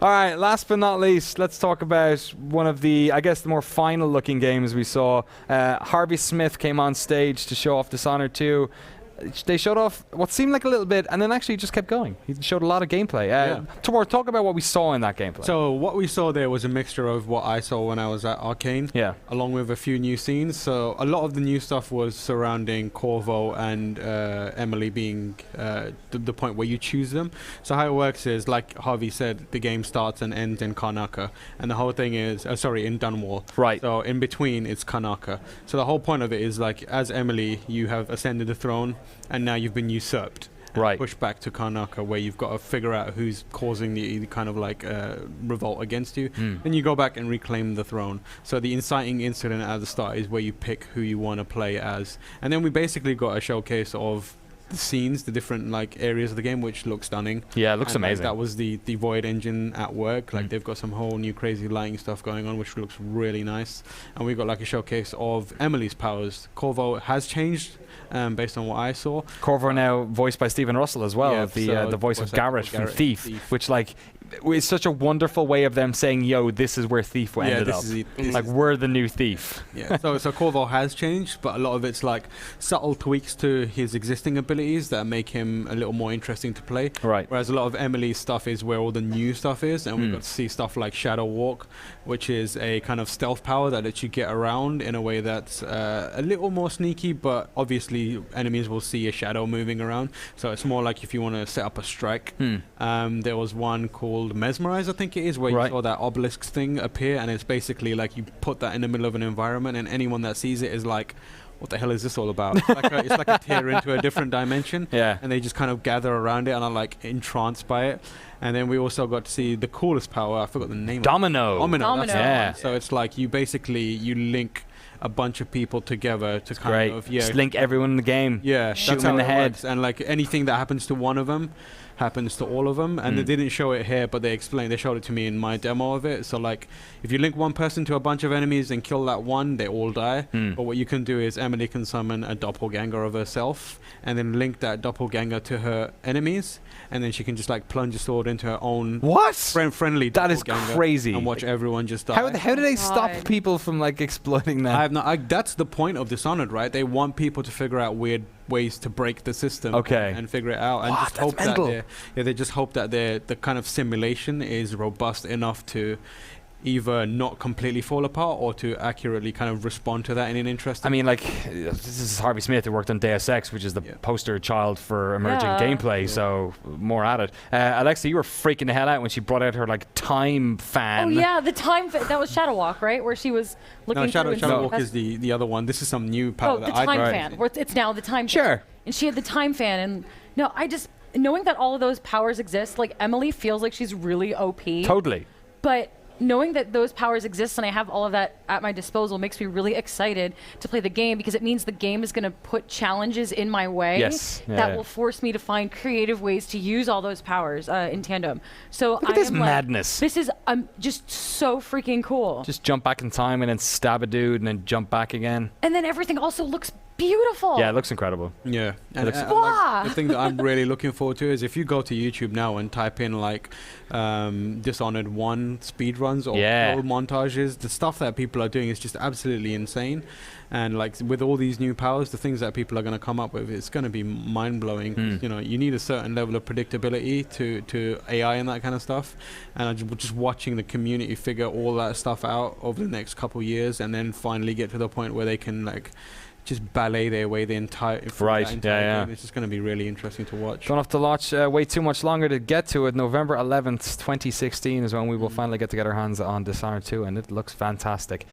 All right, last but not least, let's talk about one of the, I guess, the more final-looking games we saw. Harvey Smith came on stage to show off Dishonored 2. They showed off what seemed like a little bit, and then actually just kept going. He showed a lot of gameplay. Tomorrow, talk about what we saw in that gameplay. So what we saw there was a mixture of what I saw when I was at Arcane, along with a few new scenes. So a lot of the new stuff was surrounding Corvo and Emily being the point where you choose them. So how it works is, like Harvey said, the game starts and ends in Karnaca, and the whole thing is, in Dunwall. Right. So in between, it's Karnaca. So the whole point of it is, like, as Emily, you have ascended the throne, and now you've been usurped. Pushed back to Karnaca, where you've got to figure out who's causing the kind of like revolt against you. Then you go back and reclaim the throne. So the inciting incident at the start is where you pick who you want to play as. And then we basically got a showcase of the scenes, the different like areas of the game, which looks stunning. Yeah, it looks amazing. That was the Void engine at work. Like they've got some whole new crazy lighting stuff going on, which looks really nice. And we got like a showcase of Emily's powers. Corvo has changed based on what I saw. Corvo now voiced by Stephen Russell as well, the voice of Garrett from Thief, which like it's such a wonderful way of them saying, yo, this is where Thief ended up. Like, we're the new Thief. Yeah. so Corvo has changed, but a lot of it's like subtle tweaks to his existing abilities that make him a little more interesting to play. Right. Whereas a lot of Emily's stuff is where all the new stuff is, and we got to see stuff like Shadow Walk, which is a kind of stealth power that lets you get around in a way that's a little more sneaky, but obviously enemies will see a shadow moving around. So it's more like if you want to set up a strike. There was one called Mesmerize, I think it is, where you saw that obelisk thing appear, and it's basically like you put that in the middle of an environment, and anyone that sees it is like, what the hell is this all about? It's like a tear into a different dimension, and they just kind of gather around it and are like entranced by it. And then we also got to see the coolest power. I forgot the name. Domino. That's so it's like you link a bunch of people together to kind of just link everyone in the game. Shoot them in the head, works. And like anything that happens to one of them happens to all of them. And they didn't show it here, but they showed it to me in my demo of it. So like if you link one person to a bunch of enemies and kill that one, they all die. But what you can do is Emily can summon a doppelganger of herself and then link that doppelganger to her enemies, and then she can just like plunge a sword into her own friendly that is doppelganger crazy, and watch everyone just die. How do they stop people from like exploiting that? That's the point of Dishonored, right? They want people to figure out weird ways to break the system and figure it out, and just hope that they just hope that the kind of simulation is robust enough to either not completely fall apart or to accurately kind of respond to that in an interesting. I mean, like, this is Harvey Smith who worked on Deus Ex, which is the poster child for emerging gameplay, so more at it. Alexa, you were freaking the hell out when she brought out her like time fan. Oh yeah, the time fan. That was Shadow Walk, right? Where she was looking Shadow Walk is the other one. This is some new power. Oh, the time fan. Where it's now the time fan. And she had the time fan, and no, I just knowing that all of those powers exist, like Emily feels like she's really OP. Totally. But knowing that those powers exist and I have all of that at my disposal makes me really excited to play the game, because it means the game is going to put challenges in my way that will force me to find creative ways to use all those powers in tandem. So look at this madness. This is just so freaking cool. Just jump back in time and then stab a dude and then jump back again. And then everything also looks beautiful. Yeah, it looks incredible. Yeah. And like, the thing that I'm really looking forward to is if you go to YouTube now and type in like Dishonored 1 speedruns or old montages, the stuff that people are doing is just absolutely insane. And like with all these new powers, the things that people are going to come up with, it's going to be mind-blowing. You know, you need a certain level of predictability to AI and that kind of stuff. And just watching the community figure all that stuff out over the next couple of years, and then finally get to the point where they can like just ballet their way the entire game. It's just going to be really interesting to watch. Don't have to watch way too much longer to get to it. November 11th, 2016 is when we will finally get to get our hands on Dishonored 2, and it looks fantastic.